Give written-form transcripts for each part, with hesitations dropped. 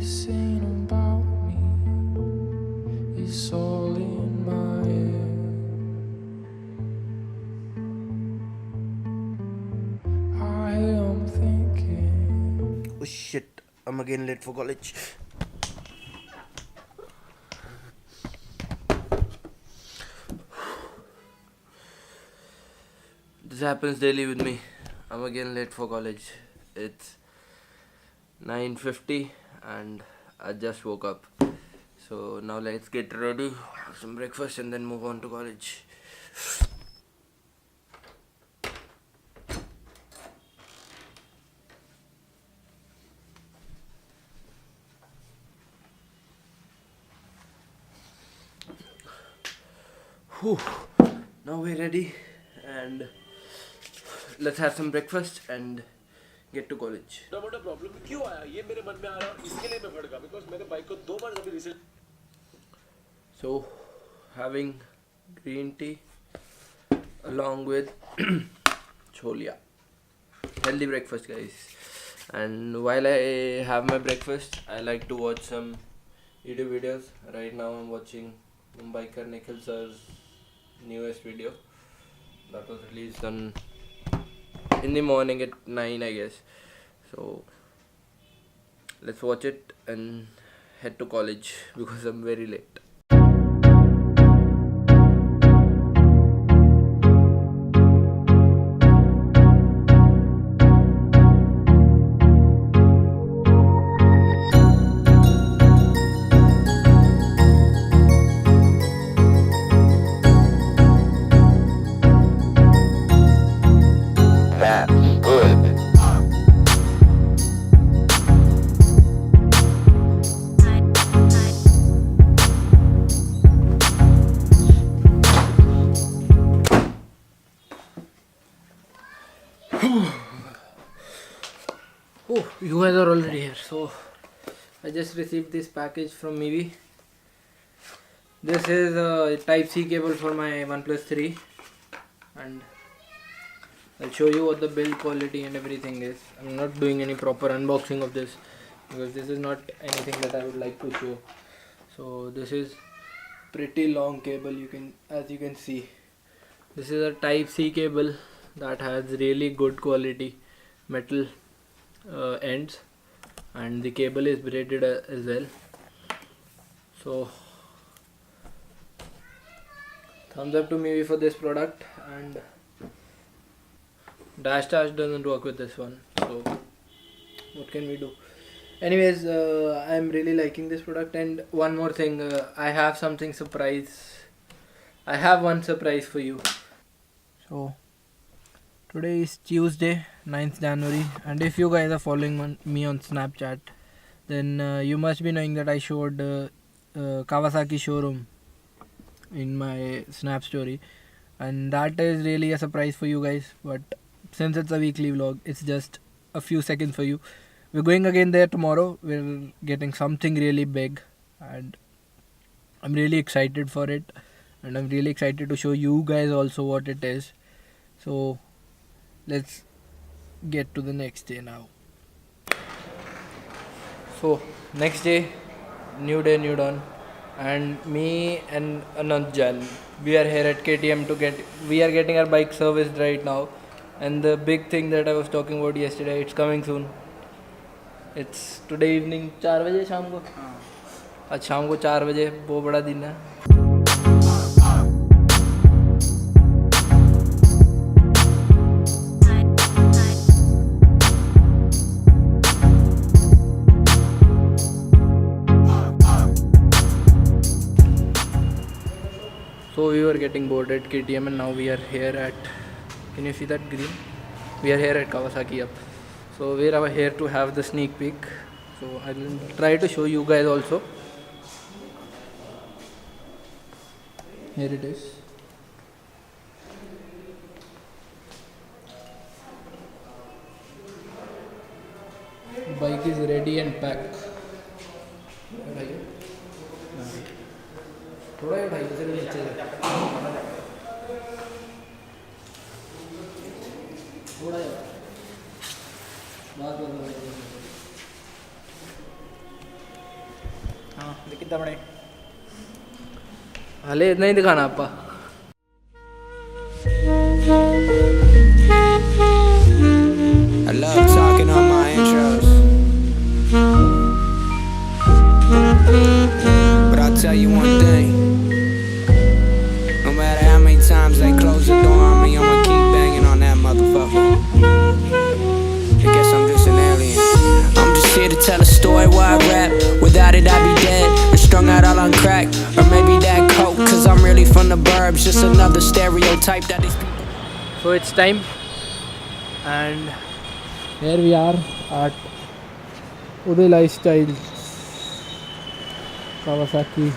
saying about me is all in my head. I am thinking. Oh shit, I'm again late for college. This happens daily with me. I'm again late for college. It's 9:50 and I just woke up. So now let's get ready, have some breakfast and then move on to college. Whew. Now we're ready and let's have some breakfast and get to college. मोटा problem क्यों आया ये मेरे मन में आ रहा है और इसके लिए मैं भड़का बिकॉज़ मैंने बाइक को 2 बार अभी recent. So having green tea along with cholia. Healthy breakfast, guys. And while I have my breakfast, I like to watch some YouTube videos. Right now I'm watching Mumbaikar Nikhil sir's newest video that was released on in the morning at 9, I guess. So let's watch it and head to college because I'm very late. Oh, you guys are already here. So I just received this package from Mivi. This is a Type-C cable for my OnePlus 3 and I'll show you what the build quality and everything is. I'm not doing any proper unboxing of this because this is not anything that I would like to show. So this is pretty long cable, as you can see. This is a Type-C cable that has really good quality metal ends and the cable is braided as well. So thumbs up to me for this product. And dash doesn't work with this one, so what can we do? Anyways, I'm really liking this product. And one more thing, I have one surprise for you. So today is Tuesday, 9th January, and if you guys are following me on Snapchat, then you must be knowing that I showed Kawasaki showroom in my Snap story, and that is really a surprise for you guys. But since it's a weekly vlog, it's just a few seconds for you. We're going again there tomorrow. We're getting something really big, and I'm really excited for it, and I'm really excited to show you guys also what it is. So let's get to the next day now. So next day, new day, new dawn, and me and Anand, we are here at KTM we are getting our bike serviced right now. And the big thing that I was talking about yesterday, it's coming soon. It's today evening 4 बजे शाम को. आज शाम को 4 बजे, बहुत बड़ा दिन है. So we were getting bored at KTM and now we are here at, can you see that green? We are here at Kawasaki up. So we are here to have the sneak peek. So I will try to show you guys also. Here it is. The bike is ready and packed. थोड़ा ही उठाइए sir नीचे थोड़ा ही बात कितना बने हाले इतना ही दिखाना आपा I love talking on my intros, but I'll tell you one thing. No matter how many times they close the door on me, I'ma keep banging on that motherfucker. I guess I'm just an alien. I'm just here to tell a story where I rap. Without it I'd be dead, or strung out all on crack, or maybe that coke, cause I'm really from the burbs. Just another stereotype that these people. So it's time and here we are at Uday Lifestyle Kawasaki.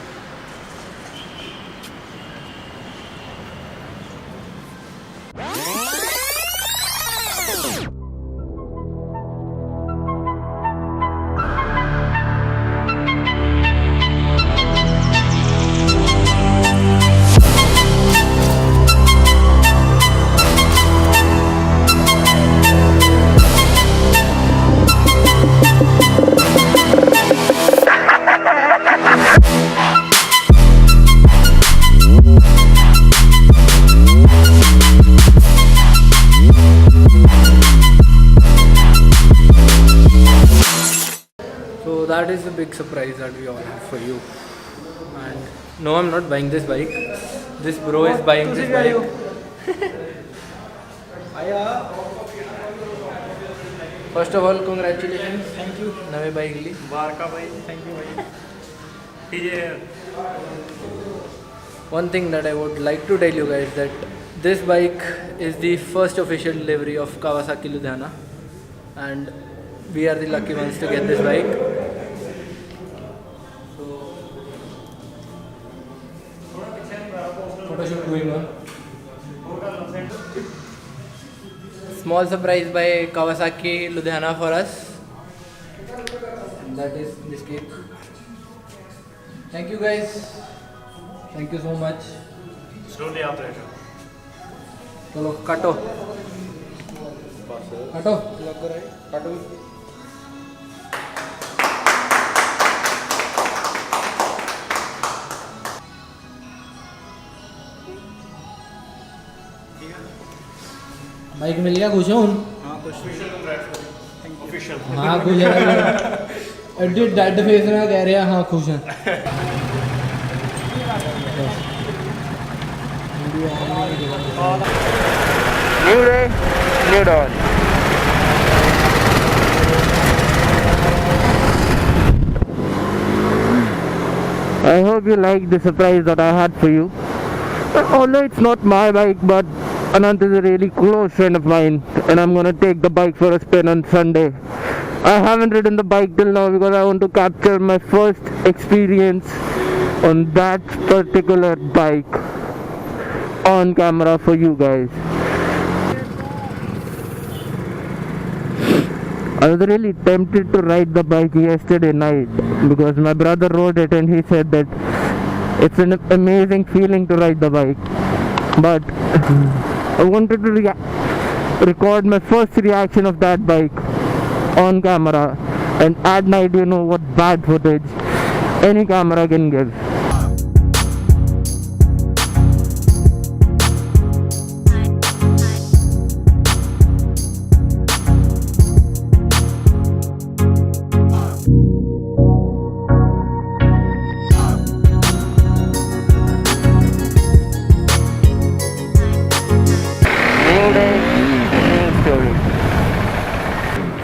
So that is the big surprise that we all have for you. And no, I'm not buying this bike. This bro is buying this bike. First of all, congratulations. Thank you नवे bike ली. बारका भाई thank you भाई DJ One thing that I would like to tell you guys that this bike is the first official delivery of Kawasaki Ludhiana, and we are the lucky ones to get this bike. Photoshoot going on. Small surprise by Kawasaki Ludhiana for us. And that is this cake. Thank you guys. Thank you so much. Slowly आप रहे चलो काटो काटो काटो bike मिल गया खुश हूँ हाँ कुछ ऑफिशियल हाँ खुश है एडिट डेड फेस में कह रहे हैं हाँ खुश हैं New day, new dawn. I hope you like the surprise that I had for you. Although it's not my bike, but Anant is a really close friend of mine, and I'm gonna take the bike for a spin on Sunday. I haven't ridden the bike till now because I want to capture my first experience on that particular bike on camera for you guys. I was really tempted to ride the bike yesterday night because my brother rode it and he said that it's an amazing feeling to ride the bike. But I wanted to record my first reaction of that bike on camera, and at night you know what bad footage any camera can give.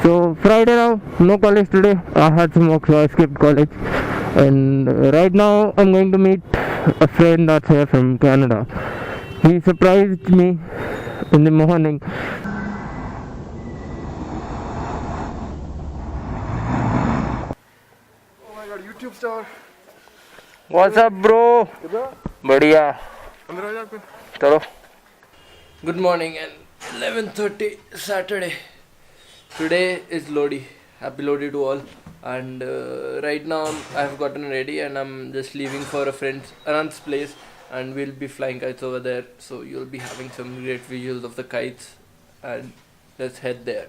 So Friday now, no college today. I had some work, so I skipped college. And right now I'm going to meet a friend that's here from Canada. He surprised me in the morning. Oh my god, YouTube star. What's up, bro? बढ़िया. अंदर आ जा फिर. चलो. Good morning and 11:30 Saturday. Today is Lodi. Happy Lodi to all. And right now I've gotten ready and I'm just leaving for a friend's Anant's place, and we'll be flying kites over there. So you'll be having some great visuals of the kites, and let's head there.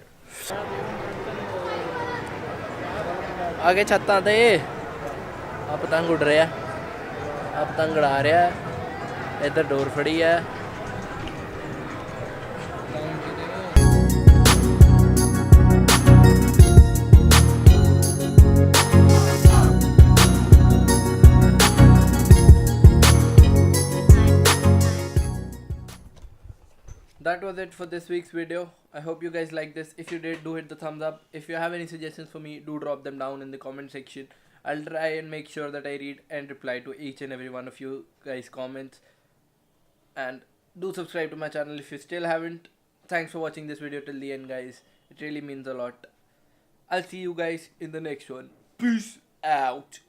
आगे छत्ता दे ਆ ਪਤੰਗ ਉੱਡ ਰਿਹਾ ਆ ਪਤੰਗ ਉਡਾ ਰਿਹਾ ਇੱਧਰ ਡੋਰ ਫੜੀ ਹੈ That was it for this week's video. I hope you guys liked this. If you did, do hit the thumbs up. If you have any suggestions for me, do drop them down in the comment section. I'll try and make sure that I read and reply to each and every one of you guys' comments. And do subscribe to my channel if you still haven't. Thanks for watching this video till the end, guys. It really means a lot. I'll see you guys in the next one. Peace out.